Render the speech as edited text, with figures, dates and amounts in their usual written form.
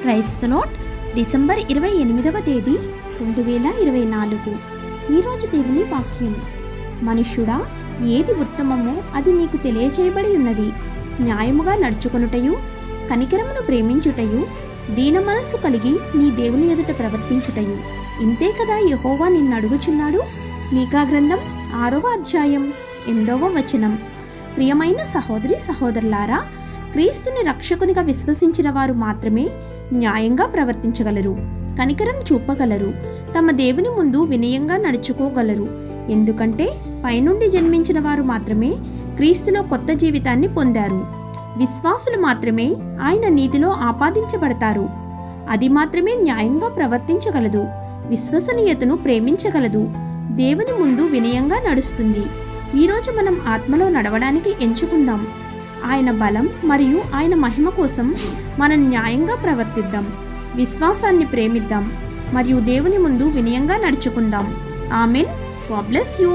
క్రైస్త note December 28వ తేదీ 2024. ఈరోజు దేవుని వాక్యం. మనుష్యుడా, ఏది ఉత్తమమో అది నీకు తెలియచేయబడి ఉన్నది. న్యాయముగా నడుచుకొనుటయు, కనికరమును ప్రేమించుటయు, దీన మనస్సు కలిగి నీ దేవుని ఎదుట ప్రవర్తించుటయు. ఇంతే కదా యెహోవా నిన్ను అడుగుచున్నాడు. మీకా గ్రంథం 6వ అధ్యాయం 8వ వచనం. ప్రియమైన సహోదరి సహోదరులారా, క్రీస్తుని రక్షకునిగా విశ్వసించిన వారు మాత్రమే న్యాయంగా ప్రవర్తించగలరు, కనికరం చూపగలరు, తమ దేవుని ముందు వినయంగా నడుచుకోగలరు. ఎందుకంటే పైనుండి జన్మించిన వారు మాత్రమే క్రీస్తులో కొత్త జీవితాన్ని పొందారు. విశ్వాసులు మాత్రమే ఆయన నీతిలో ఆపాదించబడతారు. అది మాత్రమే న్యాయంగా ప్రవర్తించగలదు, విశ్వసనీయతను ప్రేమించగలదు, దేవుని ముందు వినయంగా నడుస్తుంది. ఈరోజు మనం ఆత్మలో నడవడానికి ఎంచుకుందాం. ఆయన బలం మరియు ఆయన మహిమ కోసం మనం న్యాయంగా ప్రవర్తిద్దాం, విశ్వాసాన్ని ప్రేమిద్దాం మరియు దేవుని ముందు వినయంగా నడుచుకుందాం. ఆమేన్. God bless you.